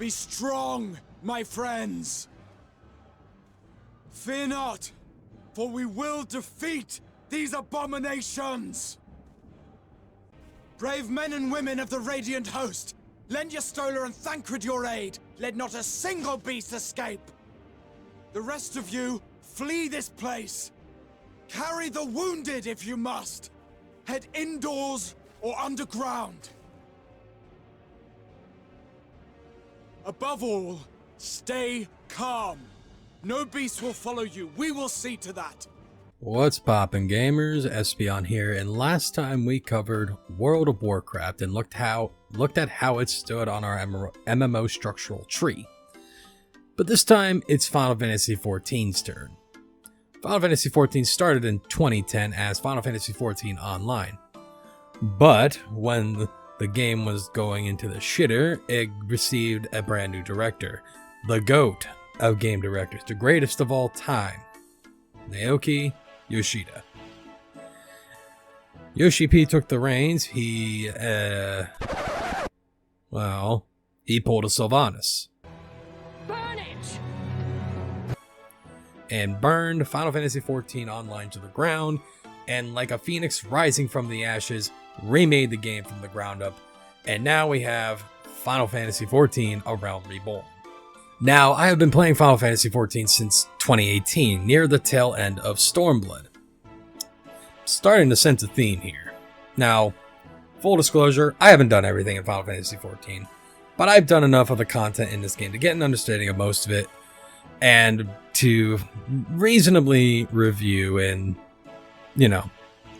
Be strong, my friends. Fear not, for we will defeat these abominations. Brave men and women of the Radiant Host, lend your Stola and Thancred your aid. Let not a single beast escape. The rest of you, flee this place. Carry the wounded if you must. Head indoors or underground. Above all, stay calm. No beast will follow you. We will see to that. What's poppin', gamers? Espeon here, and last time we covered World of Warcraft and looked at how it stood on our MMO structural tree. But this time, it's Final Fantasy XIV's turn. Final Fantasy XIV started in 2010 as Final Fantasy XIV Online. But when the game was going into the shitter, it received a brand new director. The GOAT of game directors, the greatest of all time, Naoki Yoshida. Yoshi P took the reins. He pulled a Sylvanas. Burn it! And burned Final Fantasy XIV Online to the ground, and like a phoenix rising from the ashes, remade the game from the ground up, and now we have Final Fantasy XIV: A Realm Reborn. Now, I have been playing Final Fantasy XIV since 2018, near the tail end of Stormblood. Starting to sense a theme here. Now, full disclosure, I haven't done everything in Final Fantasy XIV, but I've done enough of the content in this game to get an understanding of most of it, and to reasonably review and,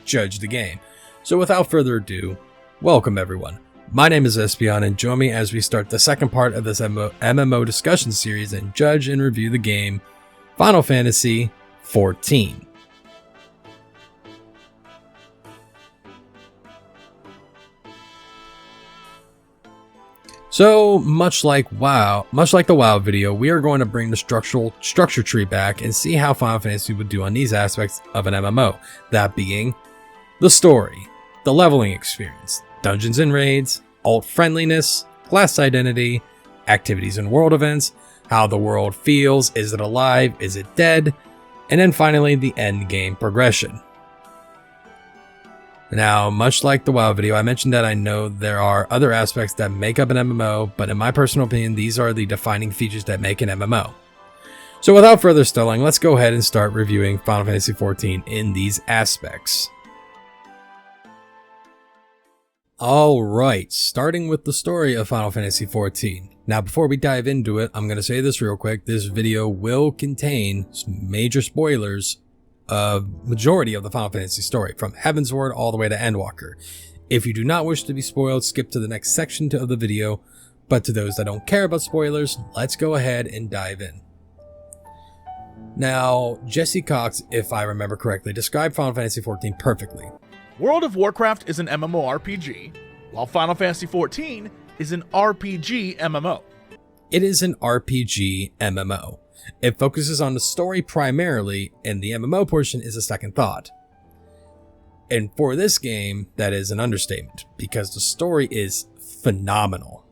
judge the game. So without further ado, welcome everyone. My name is Espeon, and join me as we start the second part of this MMO discussion series and judge and review the game Final Fantasy XIV. So, much like the WoW video, we are going to bring the structure tree back and see how Final Fantasy would do on these aspects of an MMO, that being the story, the leveling experience, dungeons and raids, alt friendliness, class identity, activities and world events, how the world feels, is it alive, is it dead, and then finally the end game progression. Now, much like the WoW video, I mentioned that I know there are other aspects that make up an MMO, but in my personal opinion, these are the defining features that make an MMO. So without further stalling, let's go ahead and start reviewing Final Fantasy XIV in these aspects. Alright, starting with the story of Final Fantasy XIV. Now before we dive into it, I'm going to say this real quick. This video will contain some major spoilers of majority of the Final Fantasy story, from Heavensward all the way to Endwalker. If you do not wish to be spoiled, skip to the next section of the video, but to those that don't care about spoilers, let's go ahead and dive in. Now, Jesse Cox, if I remember correctly, described Final Fantasy XIV perfectly. World of Warcraft is an MMORPG, while Final Fantasy XIV is an RPG MMO. It is an RPG MMO. It focuses on the story primarily, and the MMO portion is a second thought. And for this game, that is an understatement, because the story is phenomenal.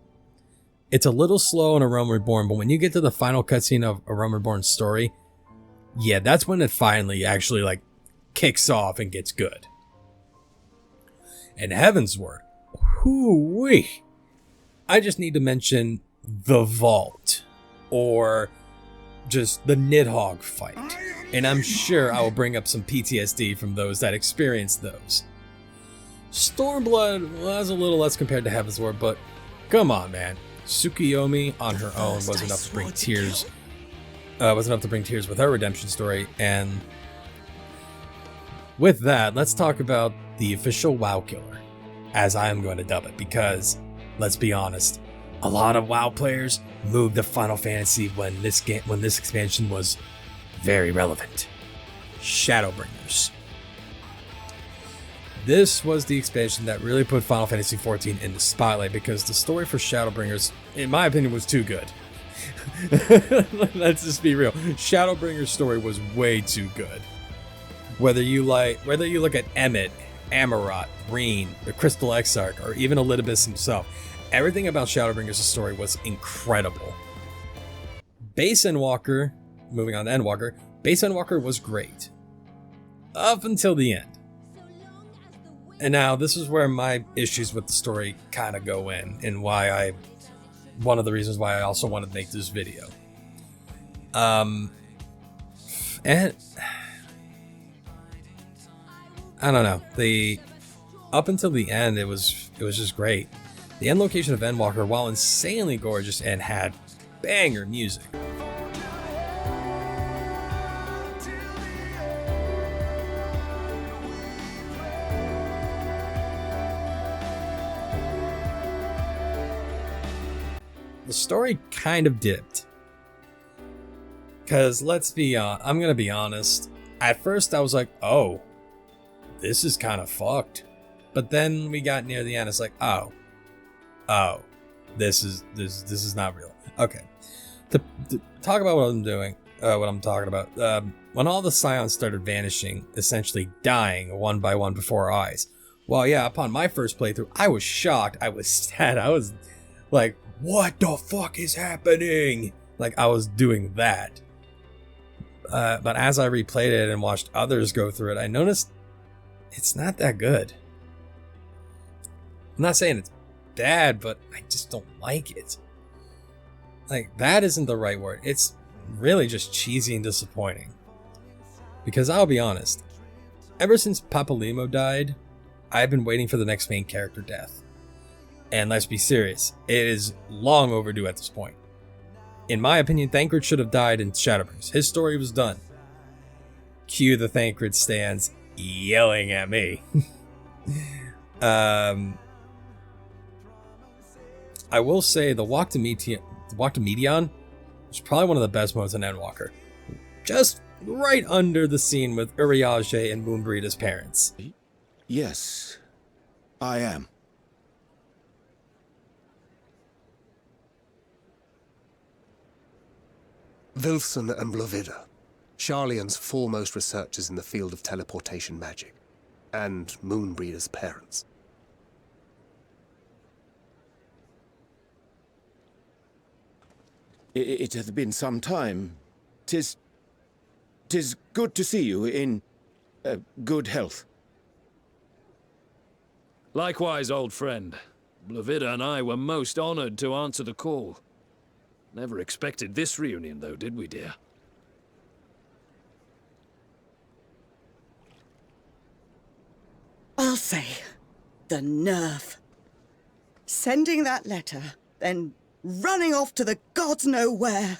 It's a little slow in A Realm Reborn, but when you get to the final cutscene of A Realm Reborn's story, yeah, that's when it finally actually kicks off and gets good. And Heavensward, whoo-wee. I just need to mention the Vault, or just the Nidhogg fight, and I'm sure I will bring up some PTSD from those that experienced those. Stormblood was a little less compared to Heavensward, but come on, man. Tsukuyomi on her own was enough to bring tears. With her redemption story, and with that, let's talk about the official WoW killer, as I am going to dub it, because let's be honest, a lot of WoW players moved to Final Fantasy when this expansion was very relevant. Shadowbringers. This was the expansion that really put Final Fantasy XIV in the spotlight, because the story for Shadowbringers, in my opinion, was too good. Let's just be real. Shadowbringer's story was way too good. Whether you look at Emmett, Amarot, Reen, the Crystal Exarch, or even Elidibus himself, Everything about Shadowbringers' story was incredible. Base Endwalker, moving on to Endwalker, Base Endwalker was great. Up until the end. And now this is where my issues with the story kind of go in, and one of the reasons why I also want to make this video. And I don't know, up until the end it was just great. The end location of Endwalker, while insanely gorgeous and had banger music, the story kind of dipped. Because I'm gonna be honest, at first I was like, oh, this is kind of fucked. But then we got near the end, it's like, oh, this is not real. Okay, to talk about what I'm doing, what I'm talking about. When all the scions started vanishing, essentially dying one by one before our eyes. Well, yeah, upon my first playthrough, I was shocked. I was sad. I was like, what the fuck is happening? Like, I was doing that. But as I replayed it and watched others go through it, I noticed it's not that good. I'm not saying it's bad, but I just don't like it. Like, that isn't the right word. It's really just cheesy and disappointing. Because I'll be honest, ever since Papalimo died, I've been waiting for the next main character death. And let's be serious, it is long overdue at this point. In my opinion, Thancred should have died in Shadowbringers. His story was done. Cue the Thancred stands yelling at me. I will say the Walk to Medion was probably one of the best moments in Endwalker. Just right under the scene with Urianger and Moonbreeder's parents. Yes, I am. Vilfson and Blovida, Sharlayan's foremost researchers in the field of teleportation magic, and Moonbreeder's parents. It hath been some time. 'Tis good to see you in good health. Likewise, old friend. Blovida and I were most honored to answer the call. Never expected this reunion, though, did we, dear? I'll say, the nerve. Sending that letter, then running off to the gods know where.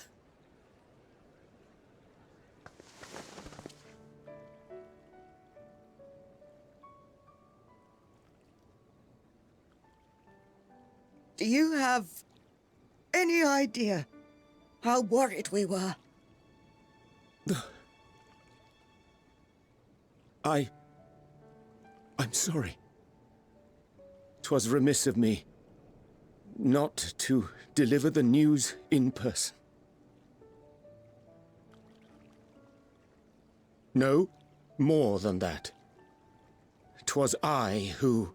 Do you have any idea how worried we were? I'm sorry. 'Twas remiss of me not to deliver the news in person. No, more than that. 'Twas I who...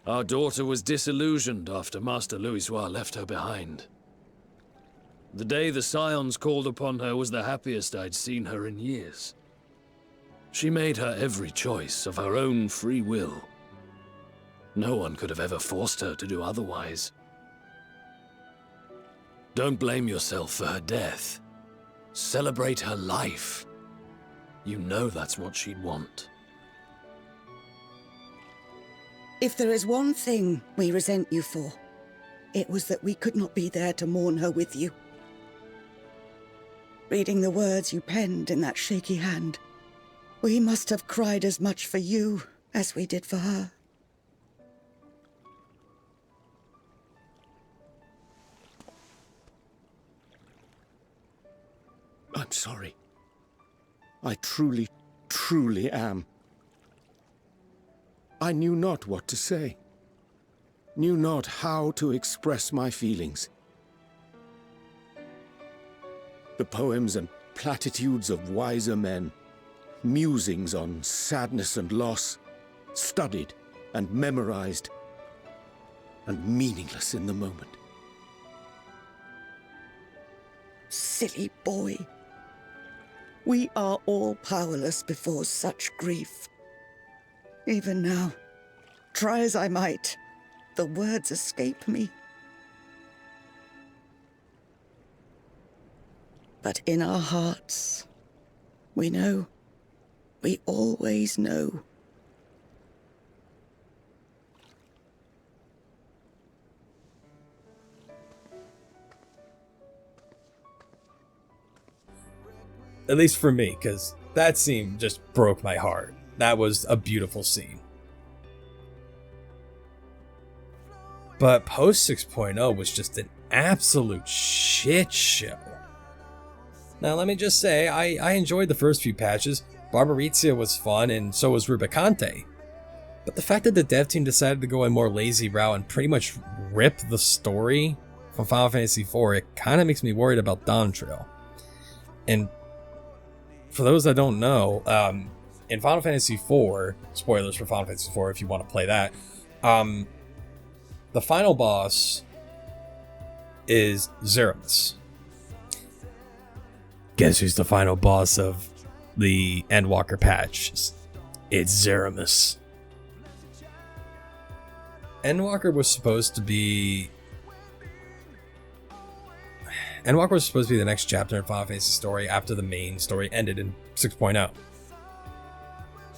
Our daughter was disillusioned after Master Louisoix left her behind. The day the Scions called upon her was the happiest I'd seen her in years. She made her every choice of her own free will. No one could have ever forced her to do otherwise. Don't blame yourself for her death. Celebrate her life. You know that's what she'd want. If there is one thing we resent you for, it was that we could not be there to mourn her with you. Reading the words you penned in that shaky hand, we must have cried as much for you as we did for her. I'm sorry. I truly, truly am. I knew not what to say. Knew not how to express my feelings. The poems and platitudes of wiser men, musings on sadness and loss, studied and memorized, and meaningless in the moment. Silly boy. We are all powerless before such grief. Even now, try as I might, the words escape me. But in our hearts, we know. We always know. At least for me, because that scene just broke my heart. That was a beautiful scene. But post 6.0 was just an absolute shit show. Now, let me just say, I enjoyed the first few patches. Barbarizia was fun, and so was Rubicante. But the fact that the dev team decided to go a more lazy route and pretty much rip the story from Final Fantasy IV, it kind of makes me worried about Dawn Trail. And for those that don't know, in Final Fantasy IV, spoilers for Final Fantasy IV if you want to play that, the final boss is Zeramus. Guess who's the final boss of the Endwalker patch? It's Zeramus. Endwalker was supposed to be the next chapter in Final Fantasy story after the main story ended in 6.0.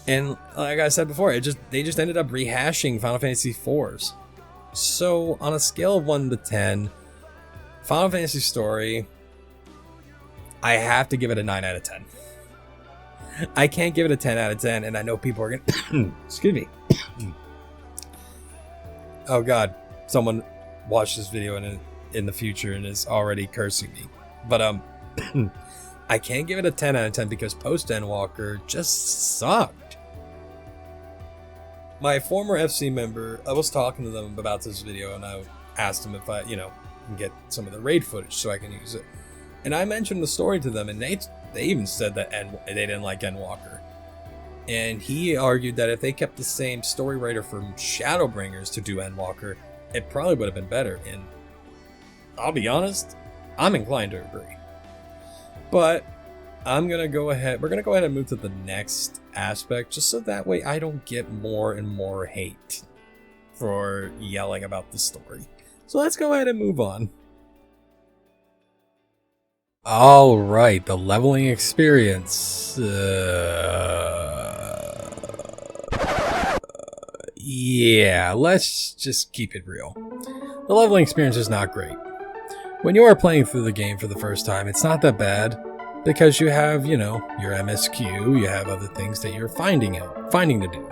And like I said before, they just ended up rehashing Final Fantasy IV's. So on a scale of 1 to 10, Final Fantasy story, I have to give it a 9 out of 10. I can't give it a 10 out of 10, and I know people are gonna excuse me. Oh god, someone watched this video in the future and is already cursing me. But I can't give it a 10 out of 10 because post Endwalker just sucked. My former FC member, I was talking to them about this video and I asked them if I, can get some of the raid footage so I can use it. And I mentioned the story to them and they even said that they didn't like Endwalker. And he argued that if they kept the same story writer from Shadowbringers to do Endwalker, it probably would have been better. And I'll be honest, I'm inclined to agree. But we're gonna go ahead and move to the next aspect, just so that way I don't get more and more hate for yelling about the story. So let's go ahead and move on. Alright, the leveling experience. Yeah, let's just keep it real. The leveling experience is not great. When you are playing through the game for the first time, it's not that bad, because you have, your MSQ, you have other things that you're finding to do.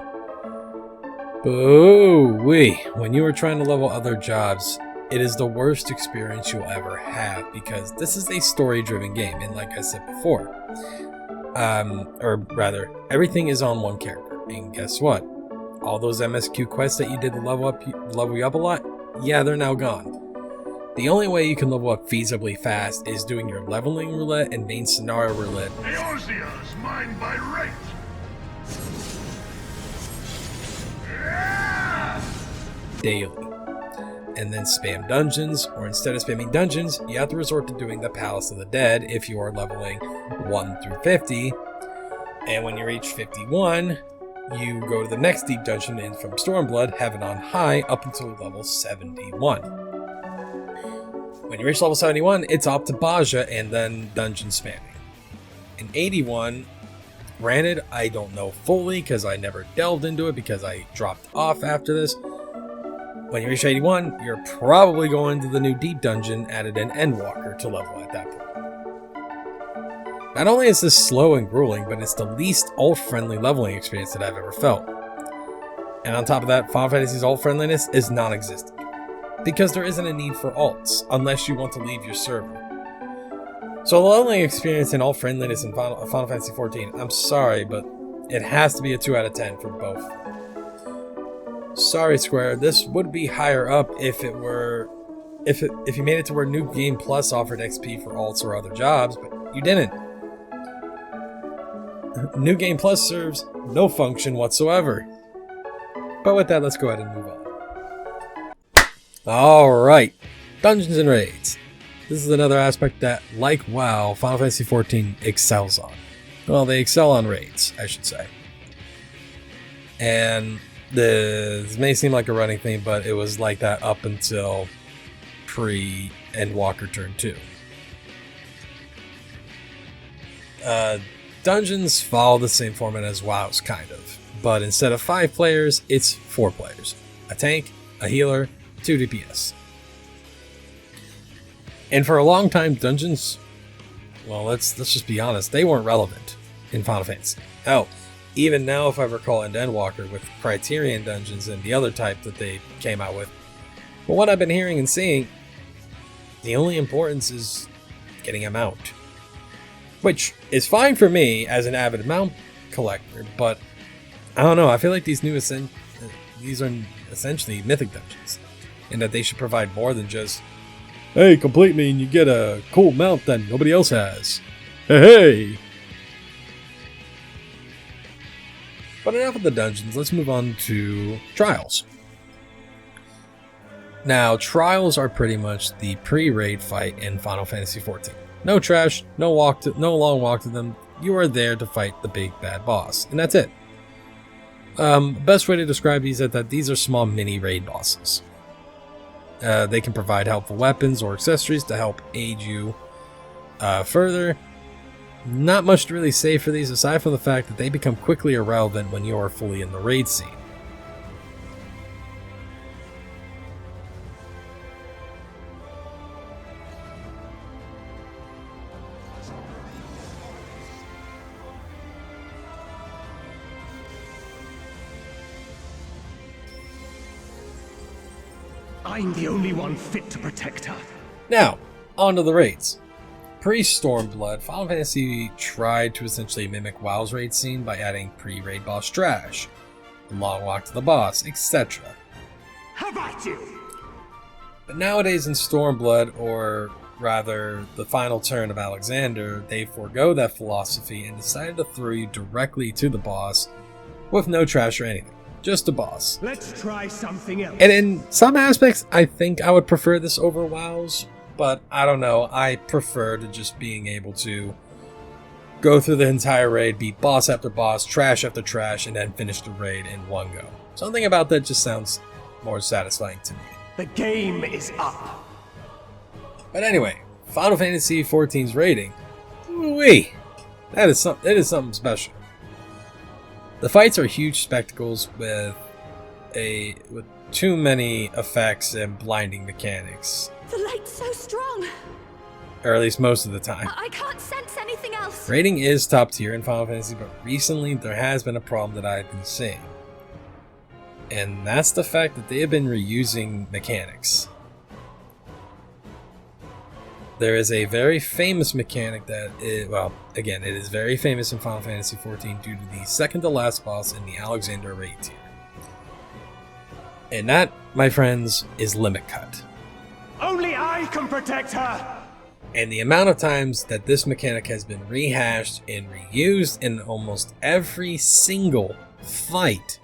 But ooh-wee, when you are trying to level other jobs, it is the worst experience you'll ever have, because this is a story-driven game, and like I said before, or rather, everything is on one character, and guess what? All those MSQ quests that you did to level you up a lot, yeah, they're now gone. The only way you can level up feasibly fast is doing your leveling roulette and main scenario roulette Eorzea's mine by right. daily. And then spam dungeons, or instead of spamming dungeons, you have to resort to doing the Palace of the Dead if you are leveling 1 through 50. And when you reach 51, you go to the next deep dungeon in from Stormblood, Heaven on High, up until level 71. When you reach level 71, it's up to Baja and then dungeon spamming. In 81, granted, I don't know fully because I never delved into it because I dropped off after this. When you reach 81, you're probably going to the new deep dungeon added in Endwalker to level at that point. Not only is this slow and grueling, but it's the least ult-friendly leveling experience that I've ever felt. And on top of that, Final Fantasy's ult-friendliness is non-existent, because there isn't a need for ults unless you want to leave your server. So the leveling experience and ult-friendliness in Final Fantasy XIV, I'm sorry, but it has to be a 2 out of 10 for both. Sorry, Square, this would be higher up if you made it to where New Game Plus offered XP for alts or other jobs, but you didn't. New Game Plus serves no function whatsoever. But with that, let's go ahead and move on. Alright, Dungeons and Raids. This is another aspect that, like WoW, Final Fantasy XIV excels on. Well, they excel on raids, I should say. And this may seem like a running theme, but it was like that up until pre-Endwalker Turn 2. Dungeons follow the same format as WoW's, kind of. But instead of 5 players, it's 4 players. A tank, a healer, 2 DPS. And for a long time, dungeons, well, let's just be honest, they weren't relevant in Final Fantasy. Hell, even now, if I recall, in Endwalker with Criterion dungeons and the other type that they came out with, but what I've been hearing and seeing, the only importance is getting a mount. Which is fine for me as an avid mount collector, but I don't know, I feel like these are essentially mythic dungeons, and that they should provide more than just, hey, complete me and you get a cool mount that nobody else has. Hey! But enough of the dungeons, let's move on to trials. Now, trials are pretty much the pre-raid fight in Final Fantasy XIV. No trash, no long walk to them. You are there to fight the big bad boss, and that's it. Best way to describe these is that these are small mini raid bosses. They can provide helpful weapons or accessories to help aid you further. Not much to really say for these aside from the fact that they become quickly irrelevant when you are fully in the raid scene. I'm the only one fit to protect her. Now, on to the raids. Pre-Stormblood, Final Fantasy tried to essentially mimic WoW's raid scene by adding pre-raid boss trash, the long walk to the boss, etc. How about you? But nowadays in Stormblood, or rather the final turn of Alexander, they forego that philosophy and decided to throw you directly to the boss with no trash or anything. Just a boss. Let's try something else. And in some aspects, I think I would prefer this over WoW's, but I don't know. I prefer to just being able to go through the entire raid, beat boss after boss, trash after trash, and then finish the raid in one go. Something about that just sounds more satisfying to me. The game is up. But anyway, Final Fantasy XIV's raiding. Wee! It is something special. The fights are huge spectacles with too many effects and blinding mechanics. The light's so strong. Or at least most of the time. I can't sense anything else. Raiding is top tier in Final Fantasy, but recently there has been a problem that I've been seeing. And that's the fact that they have been reusing mechanics. There is a very famous mechanic that it is very famous in Final Fantasy XIV due to the second to last boss in the Alexander raid tier. And that, my friends, is Limit Cut. Only I can protect her! And the amount of times that this mechanic has been rehashed and reused in almost every single fight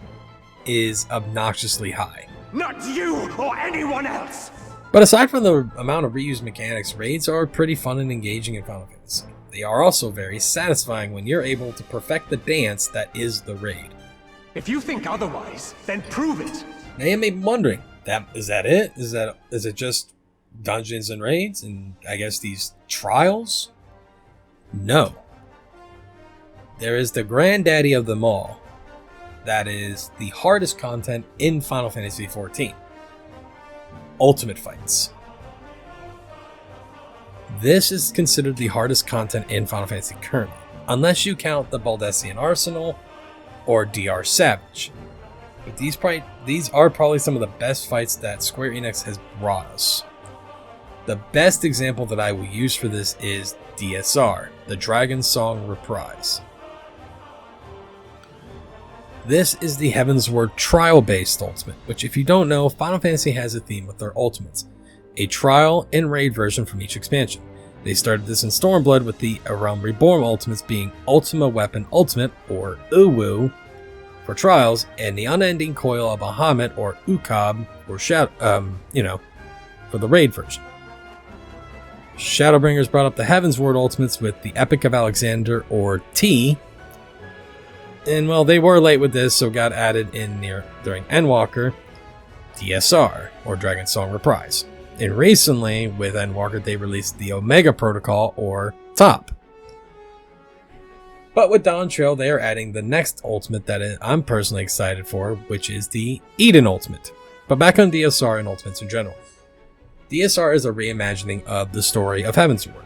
is obnoxiously high. Not you or anyone else! But aside from the amount of reused mechanics, raids are pretty fun and engaging in Final Fantasy. They are also very satisfying when you're able to perfect the dance that is the raid. If you think otherwise, then prove it! Now you may be wondering, is that it? Is it just dungeons and raids and I guess these trials? No. There is the granddaddy of them all. That is the hardest content in Final Fantasy XIV. Ultimate fights. This is considered the hardest content in Final Fantasy currently, unless you count the Baldessian Arsenal or DR Savage. But these are probably some of the best fights that Square Enix has brought us. The best example that I will use for this is DSR, the Dragon Song Reprise. This is the Heavensward trial-based ultimate, which if you don't know, Final Fantasy has a theme with their ultimates. A trial and raid version from each expansion. They started this in Stormblood with the A Realm Reborn ultimates being Ultima Weapon Ultimate, or UWU, for trials, and the unending coil of Bahamut or Ukab or for the raid version. Shadowbringers brought up the Heavensward Ultimates with the Epic of Alexander or T. And well, they were late with this, so got added in during Endwalker, DSR or Dragon Song Reprise. And recently, with Endwalker, they released the Omega Protocol or Top. But with Dawn Trail, they are adding the next ultimate that I'm personally excited for, which is the Eden Ultimate. But back on DSR and Ultimates in general. DSR is a reimagining of the story of Heavensward.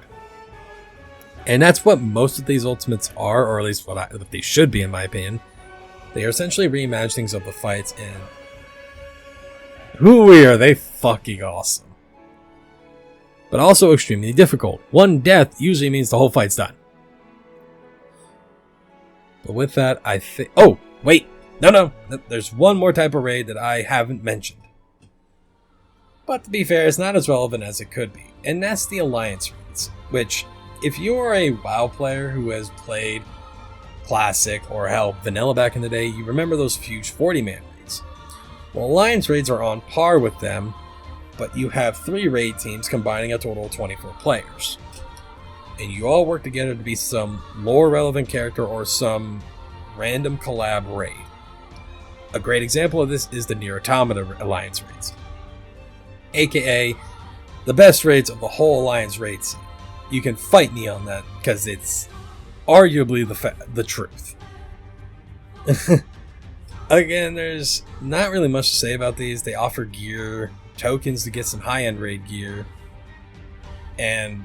And that's what most of these Ultimates are, or at least what they should be in my opinion. They are essentially reimaginings of the fights, and hooey, are they fucking awesome. But also extremely difficult. One death usually means the whole fight's done. But with that, I think... Oh, wait. No. There's one more type of raid that I haven't mentioned. But to be fair, it's not as relevant as it could be. And that's the Alliance raids. Which, if you are a WoW player who has played Classic or hell, Vanilla back in the day, you remember those huge 40-man raids. Well, Alliance raids are on par with them, but you have 3 raid teams combining a total of 24 players. And you all work together to be some lore-relevant character or some random collab raid. A great example of this is the Nier Automata Alliance raids, aka the best raids of the whole Alliance raid scene. You can fight me on that because it's arguably the truth. Again, there's not really much to say about these. They offer gear, tokens to get some high-end raid gear, and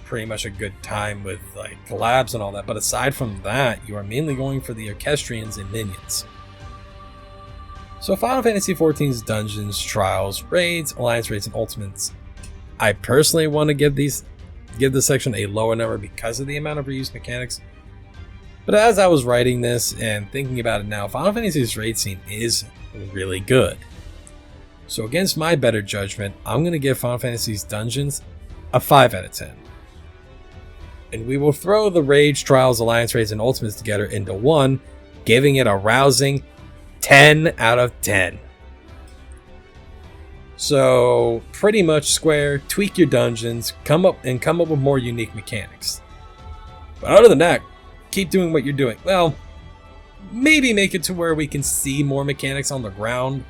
pretty much a good time with like collabs and all that. But aside from that, you are mainly going for the Orchestrions and minions. So Final Fantasy XIV's dungeons, trials, raids, alliance raids, and ultimates, I personally want to give this section a lower number because of the amount of reused mechanics. But as I was writing this and thinking about it now, Final Fantasy's raid scene is really good. So against my better judgment, I'm going to give Final Fantasy's dungeons a 5 out of 10. And we will throw the raids, trials, alliance raids, and ultimates together into one, giving it a rousing 10 out of 10. So pretty much Square, tweak your dungeons, come up with more unique mechanics. But other than that, keep doing what you're doing. Well, maybe make it to where we can see more mechanics on the ground.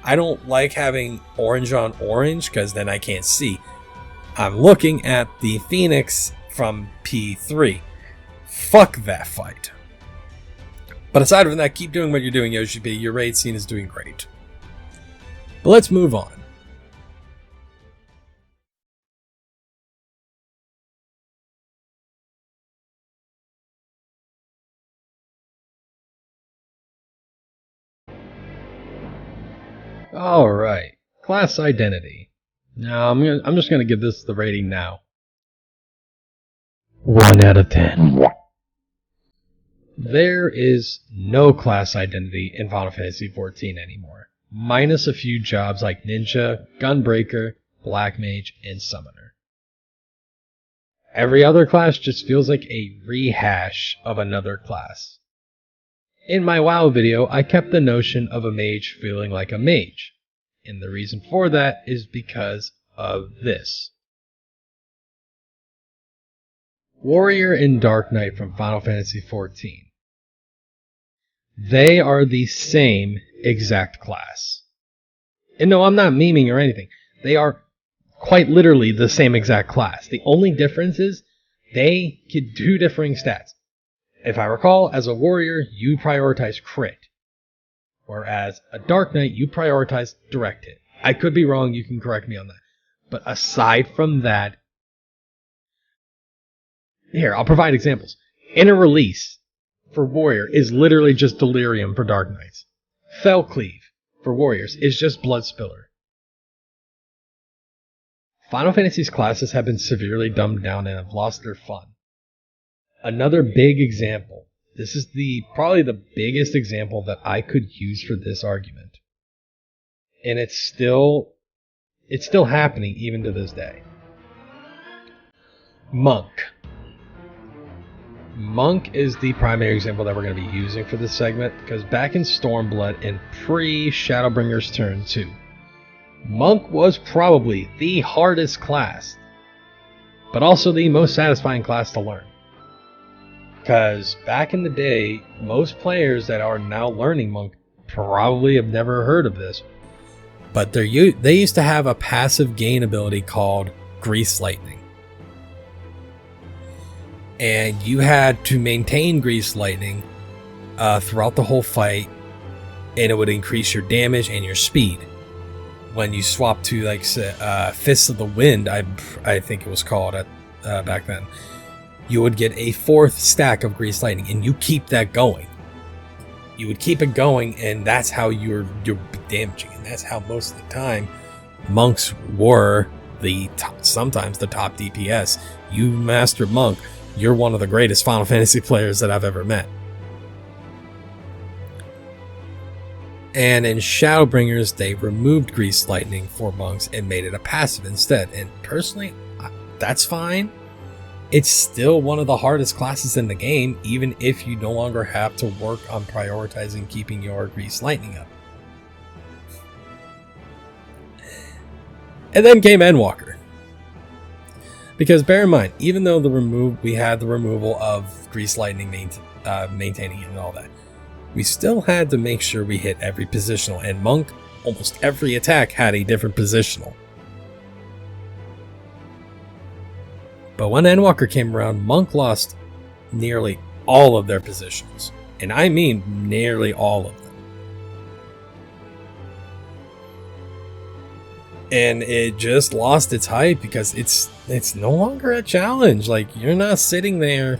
I don't like having orange on orange because then I can't see. I'm looking at the Phoenix from P3. Fuck that fight. But aside from that, keep doing what you're doing, Yoshi P. Your raid scene is doing great. But let's move on. Alright, class identity. Now I'm just gonna give this the rating now. 1 out of 10. There is no class identity in Final Fantasy XIV anymore, minus a few jobs like Ninja, Gunbreaker, Black Mage, and Summoner. Every other class just feels like a rehash of another class. In my WoW video, I kept the notion of a mage feeling like a mage, and the reason for that is because of this. Warrior and Dark Knight from Final Fantasy XIV. They are the same exact class. And no, I'm not memeing or anything. They are quite literally the same exact class. The only difference is they could do differing stats. If I recall, as a warrior, you prioritize crit. Whereas a Dark Knight, you prioritize direct hit. I could be wrong, you can correct me on that. But aside from that, here, I'll provide examples. Inner Release for Warrior is literally just Delirium for Dark Knights. Fell Cleave for Warriors is just Blood Spiller. Final Fantasy's classes have been severely dumbed down and have lost their fun. Another big example. This is probably the biggest example that I could use for this argument. And it's still happening even to this day. Monk. Monk is the primary example that we're going to be using for this segment, because back in Stormblood and pre-Shadowbringers Turn 2, Monk was probably the hardest class, but also the most satisfying class to learn. Because back in the day, most players that are now learning Monk probably have never heard of this, but they used to have a passive gain ability called Grease Lightning. And you had to maintain Grease Lightning throughout the whole fight, and it would increase your damage and your speed. When you swap to like Fists of the Wind, I think it was called back then, you would get a 4th stack of Grease Lightning, and you keep that going. You would keep it going, and that's how you're damaging, and that's how most of the time monks were sometimes the top DPS. You master Monk, you're one of the greatest Final Fantasy players that I've ever met. And in Shadowbringers, they removed Grease Lightning for monks and made it a passive instead. And personally, that's fine. It's still one of the hardest classes in the game, even if you no longer have to work on prioritizing keeping your Grease Lightning up. And then came Endwalker. Because bear in mind, even though we had the removal of Grease Lightning maintaining it and all that, we still had to make sure we hit every positional, and Monk, almost every attack had a different positional. But when Endwalker came around, Monk lost nearly all of their positions, and I mean nearly all of them. And it just lost its hype because it's no longer a challenge. Like, you're not sitting there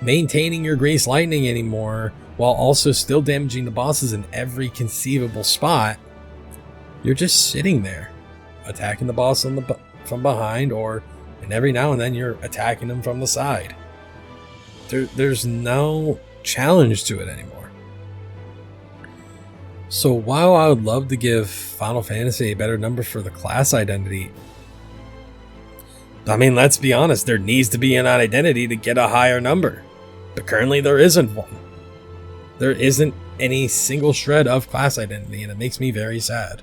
maintaining your Grease Lightning anymore while also still damaging the bosses in every conceivable spot. You're just sitting there attacking the boss from behind, and every now and then you're attacking them from the side. There's no challenge to it anymore. So while I would love to give Final Fantasy a better number for the class identity, I mean, let's be honest, there needs to be an identity to get a higher number. But currently there isn't one. There isn't any single shred of class identity, and it makes me very sad.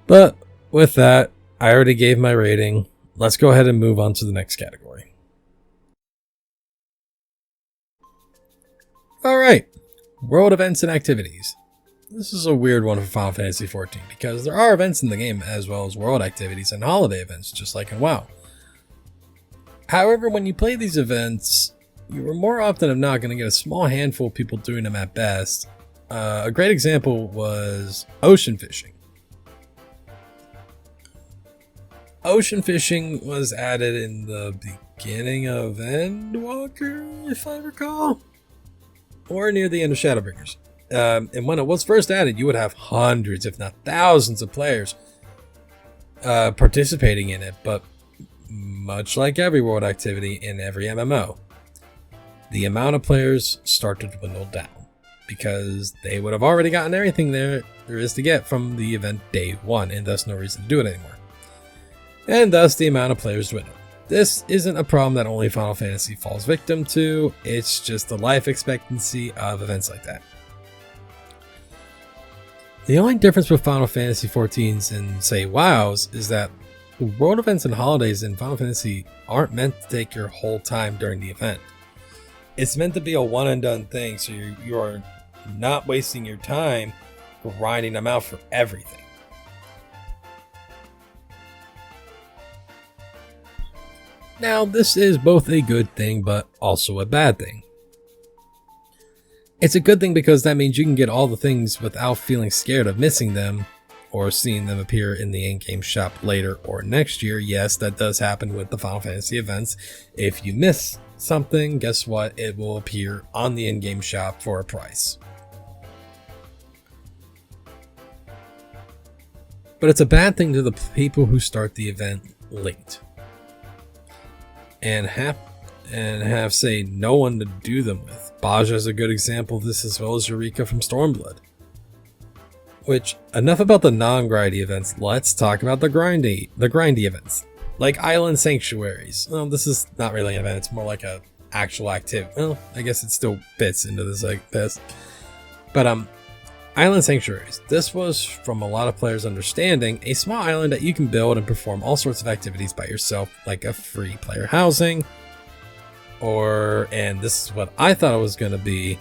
But with that, I already gave my rating. Let's go ahead and move on to the next category. Alright, world events and activities. This is a weird one for Final Fantasy XIV because there are events in the game as well as world activities and holiday events, just like in WoW. However, when you play these events, you are more often than not going to get a small handful of people doing them at best. A great example was ocean fishing. Ocean fishing was added in the beginning of Endwalker, if I recall, or near the end of Shadowbringers. And when it was first added, you would have hundreds, if not thousands, of players participating in it. But much like every world activity in every MMO, the amount of players start to dwindle down because they would have already gotten everything there is to get from the event day one, and thus no reason to do it anymore. And thus the amount of players dwindle. This isn't a problem that only Final Fantasy falls victim to, it's just the life expectancy of events like that. The only difference with Final Fantasy XIV's and, say, WoW's is that the world events and holidays in Final Fantasy aren't meant to take your whole time during the event. It's meant to be a one and done thing, so you are not wasting your time grinding them out for everything. Now, this is both a good thing, but also a bad thing. It's a good thing because that means you can get all the things without feeling scared of missing them, or seeing them appear in the in-game shop later or next year. Yes, that does happen with the Final Fantasy events. If you miss something, guess what? It will appear on the in-game shop for a price. But it's a bad thing to the people who start the event late and have say no one to do them with. Baja is a good example of this, as well as Eureka from Stormblood. Which, enough about the non-grindy events, let's talk about the grindy events. Like Island Sanctuaries. Well, this is not really an event, it's more like a actual activity. Well, I guess it still fits into this like this. But island sanctuaries. This was, from a lot of players' understanding, a small island that you can build and perform all sorts of activities by yourself, like a free player housing, or, and this is what I thought it was going to be,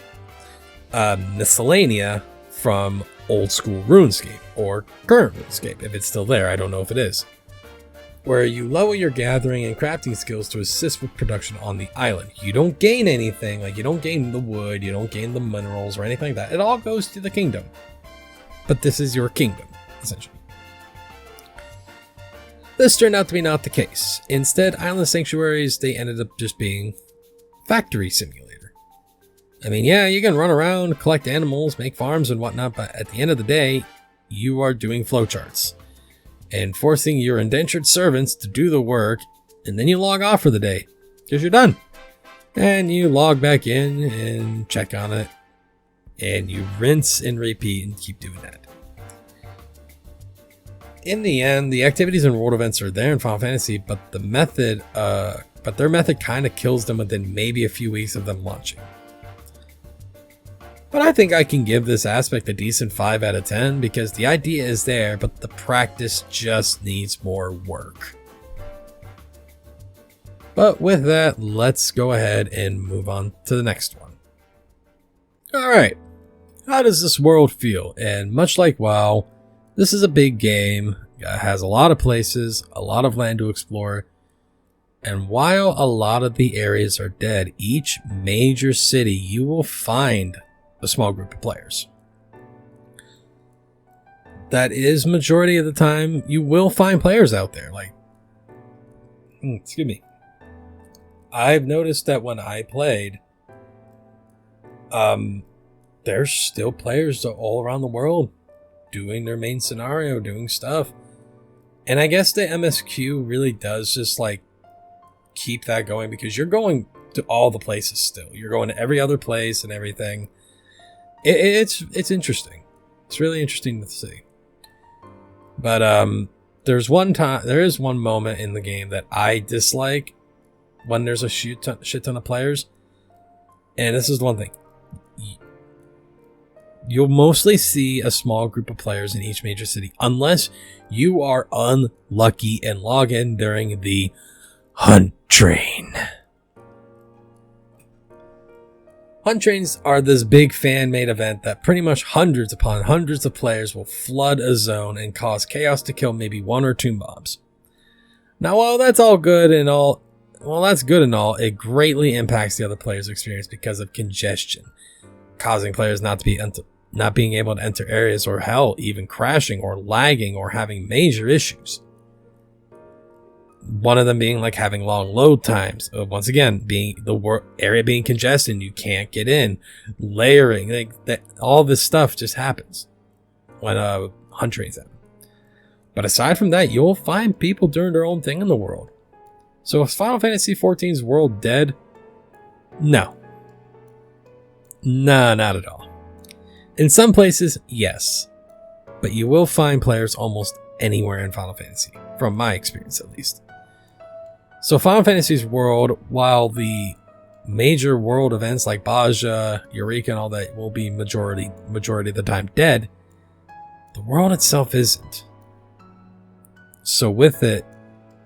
miscellanea from old school RuneScape, or current RuneScape, if it's still there. I don't know if it is. Where you level your gathering and crafting skills to assist with production on the island. You don't gain anything, like you don't gain the wood, you don't gain the minerals or anything like that. It all goes to the kingdom. But this is your kingdom, essentially. This turned out to be not the case. Instead, island sanctuaries, they ended up just being factory simulator. I mean, yeah, you can run around, collect animals, make farms and whatnot, but at the end of the day, you are doing flowcharts and forcing your indentured servants to do the work, and then you log off for the day because you're done. And you log back in and check on it, and you rinse and repeat and keep doing that. In the end, the activities and world events are there in Final Fantasy, but the method, their method kind of kills them within maybe a few weeks of them launching. But I think I can give this aspect a decent 5 out of 10 because the idea is there, but the practice just needs more work. But with that, let's go ahead and move on to the next one. Alright, how does this world feel? And much like WoW, this is a big game, it has a lot of places, a lot of land to explore, and while a lot of the areas are dead, each major city you will find a small group of players. That is majority of the time you will find players out there. Like, excuse me. I've noticed that when I played, there's still players all around the world doing their main scenario, doing stuff. And I guess the MSQ really does just like keep that going because you're going to all the places still. You're going to every other place and everything. It's interesting. It's really interesting to see. But there is one moment in the game that I dislike when there's a shit ton of players, and this is one thing. You'll mostly see a small group of players in each major city, unless you are unlucky and log in during the hunt train. Hunt trains are this big fan-made event that pretty much hundreds upon hundreds of players will flood a zone and cause chaos to kill maybe 1 or 2 mobs. Now, while that's all good and all, it greatly impacts the other players' experience because of congestion, causing players not being able to enter areas, or hell, even crashing or lagging or having major issues. One of them being like having long load times. Once again, being the area being congested, you can't get in. Layering, like that, all this stuff just happens when hunt trains happen. But aside from that, you'll find people doing their own thing in the world. So is Final Fantasy XIV's world dead? No. No, not at all. In some places, yes. But you will find players almost anywhere in Final Fantasy, from my experience at least. So Final Fantasy's world, while the major world events like Baja, Eureka, and all that will be majority of the time dead, the world itself isn't. So with it,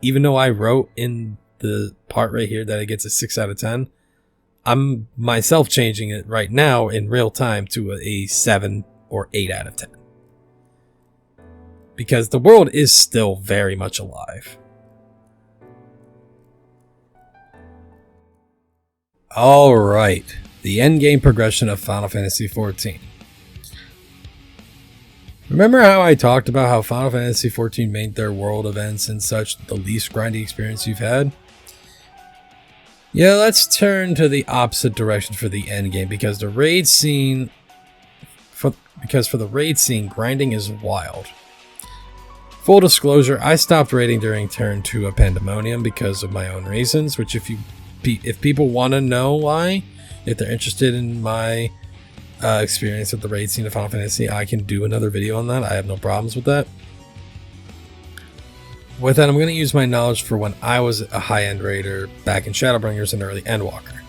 even though I wrote in the part right here that it gets a 6 out of 10, I'm myself changing it right now in real time to a 7 or 8 out of 10. Because the world is still very much alive. Alright, the endgame progression of Final Fantasy XIV. Remember how I talked about how Final Fantasy XIV made their world events and such the least grindy experience you've had? Yeah, let's turn to the opposite direction for the endgame, because the raid scene for the raid scene, grinding is wild. Full disclosure, I stopped raiding during Turn 2 of Pandemonium because of my own reasons, which if people want to know why, if they're interested in my experience with the raid scene of Final Fantasy, I can do another video on that. I have no problems with that. With that, I'm going to use my knowledge for when I was a high-end raider back in Shadowbringers and early Endwalker.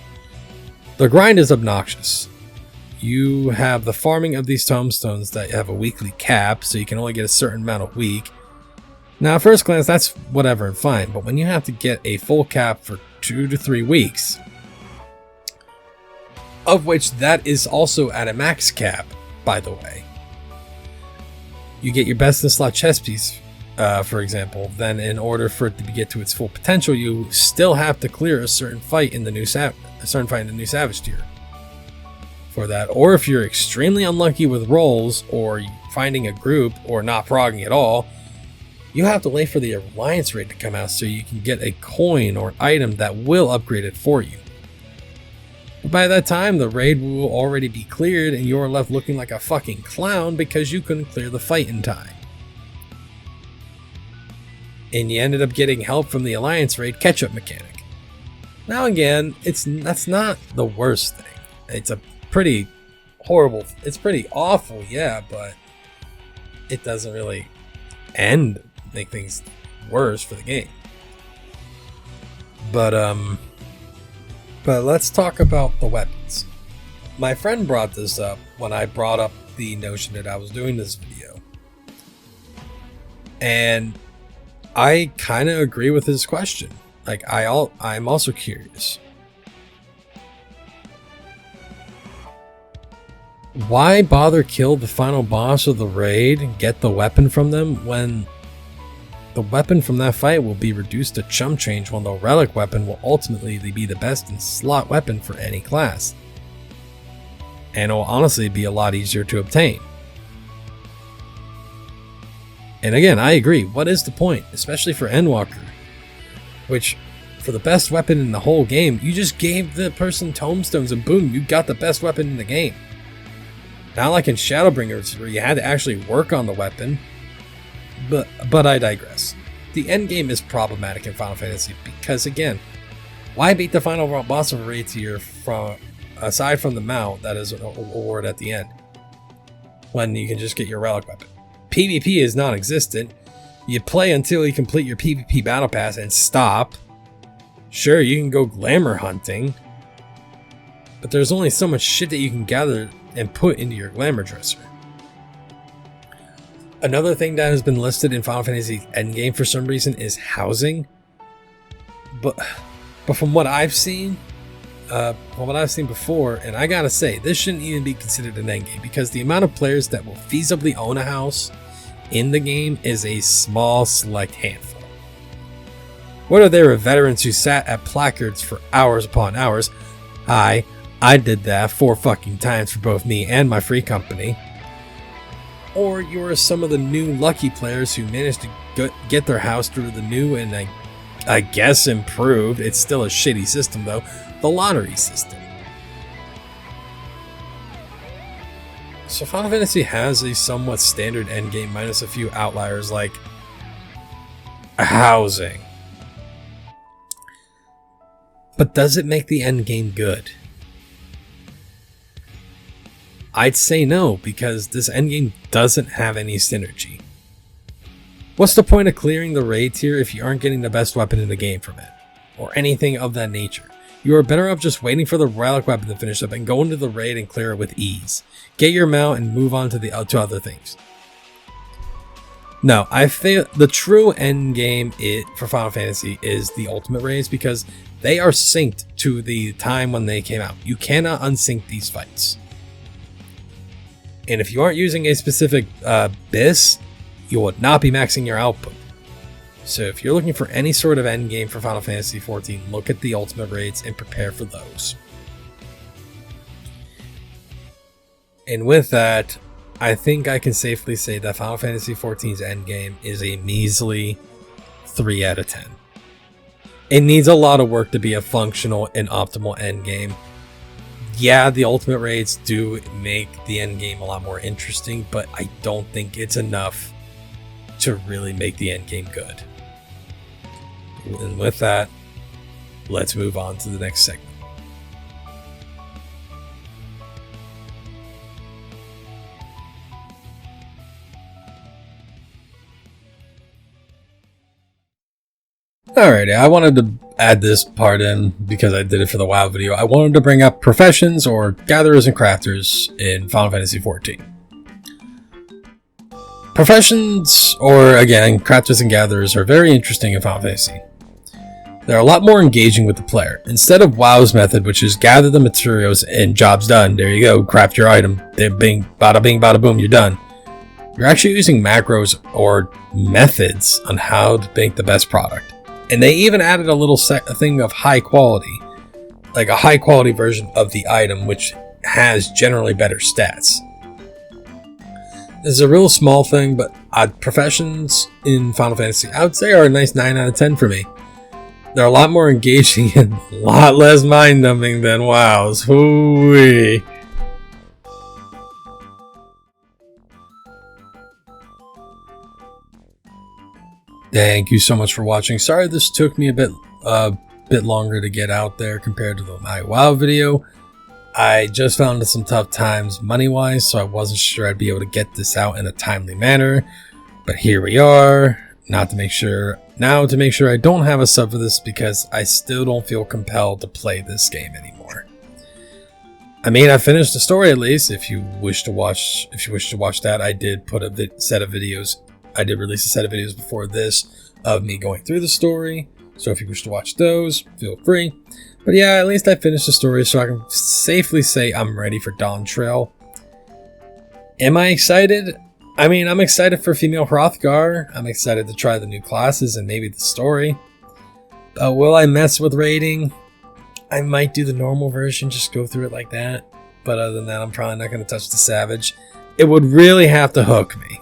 The grind is obnoxious. You have the farming of these tomestones that have a weekly cap, so you can only get a certain amount a week. Now, at first glance, that's whatever and fine, but when you have to get a full cap for 2 to 3 weeks, of which that is also at a max cap, by the way. You get your best in slot chess piece, for example, then in order for it to get to its full potential, you still have to clear a certain fight in the new Savage tier for that. Or if you're extremely unlucky with rolls, or finding a group, or not progging at all, you have to wait for the Alliance raid to come out so you can get a coin or item that will upgrade it for you. By that time, the raid will already be cleared and you're left looking like a fucking clown because you couldn't clear the fight in time. And you ended up getting help from the Alliance raid catch-up mechanic. Now again, that's not the worst thing. It's a pretty horrible, it's pretty awful, yeah, but it doesn't really make things worse for the game. But let's talk about the weapons. My friend brought this up when I brought up the notion that I was doing this video. And I kind of agree with his question. Like, I'm also curious. Why bother kill the final boss of the raid and get the weapon from them when the weapon from that fight will be reduced to chump change, while the relic weapon will ultimately be the best in slot weapon for any class? And it will honestly be a lot easier to obtain. And again, I agree. What is the point? Especially for Endwalker, which for the best weapon in the whole game, you just gave the person tomestones and boom, you got the best weapon in the game. Not like in Shadowbringers where you had to actually work on the weapon. But I digress. The endgame is problematic in Final Fantasy because, again, why beat the final boss of a raid tier aside from the mount that is an award at the end, when you can just get your relic weapon? PvP is non-existent. You play until you complete your PvP battle pass and stop. Sure, you can go glamour hunting, but there's only so much shit that you can gather and put into your glamour dresser. Another thing that has been listed in Final Fantasy Endgame for some reason is housing. But from what I've seen, before, and I gotta say, this shouldn't even be considered an endgame because the amount of players that will feasibly own a house in the game is a small select handful. Whether they were veterans who sat at placards for hours upon hours, I did that 4 fucking times for both me and my free company. Or you're some of the new lucky players who managed to get their house through the new and I guess improved, it's still a shitty system though, the lottery system. So Final Fantasy has a somewhat standard endgame minus a few outliers like housing. But does it make the endgame good? I'd say no, because this endgame doesn't have any synergy. What's the point of clearing the raid tier if you aren't getting the best weapon in the game from it? Or anything of that nature? You are better off just waiting for the relic weapon to finish up and go into the raid and clear it with ease. Get your mount and move on to other things. No, I feel the true endgame for Final Fantasy is the ultimate raids because they are synced to the time when they came out. You cannot unsync these fights. And if you aren't using a specific BIS, you will not be maxing your output. So if you're looking for any sort of endgame for Final Fantasy XIV, look at the ultimate raids and prepare for those. And with that, I think I can safely say that Final Fantasy XIV's endgame is a measly 3 out of 10. It needs a lot of work to be a functional and optimal endgame. Yeah, the ultimate raids do make the endgame a lot more interesting, but I don't think it's enough to really make the endgame good. And with that, let's move on to the next segment. Alrighty, I wanted to add this part in because I did it for the WoW video. I wanted to bring up professions or gatherers and crafters in Final Fantasy XIV. Professions, or again, crafters and gatherers, are very interesting in Final Fantasy. They're a lot more engaging with the player. Instead of WoW's method, which is gather the materials and job's done, there you go, craft your item, then bing, bada boom, you're done. You're actually using macros or methods on how to make the best product. And they even added a little thing of high quality, like a high quality version of the item, which has generally better stats. This is a real small thing, but professions in Final Fantasy, I would say, are a nice 9 out of 10 for me. They're a lot more engaging and a lot less mind-numbing than WoW's. Hooey. Thank you so much for watching. Sorry this took me a bit longer to get out there compared to my WoW video. I just found some tough times money-wise, so I wasn't sure I'd be able to get this out in a timely manner. But here we are. To make sure I don't have a sub for this because I still don't feel compelled to play this game anymore. I mean, I finished the story at least. If you wish to watch that, I did put a set of videos. I did release a set of videos before this of me going through the story. So if you wish to watch those, feel free. But yeah, at least I finished the story, so I can safely say I'm ready for Dawn Trail. Am I excited? I mean, I'm excited for female Hrothgar. I'm excited to try the new classes and maybe the story. Will I mess with raiding? I might do the normal version, just go through it like that. But other than that, I'm probably not going to touch the Savage. It would really have to hook me,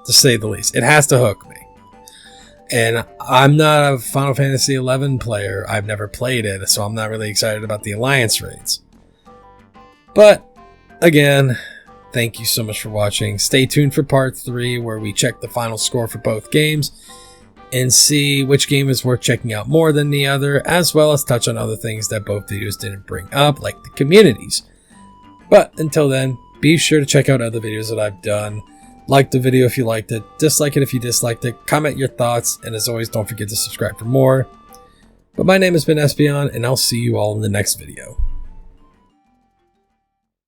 to say the least. It has to hook me. And I'm not a Final Fantasy XI player. I've never played it, so I'm not really excited about the Alliance raids. But, again, thank you so much for watching. Stay tuned for part 3, where we check the final score for both games and see which game is worth checking out more than the other, as well as touch on other things that both videos didn't bring up, like the communities. But until then, be sure to check out other videos that I've done. Like the video if you liked it, dislike it if you disliked it, comment your thoughts, and as always, don't forget to subscribe for more. But my name has been Espeon, and I'll see you all in the next video.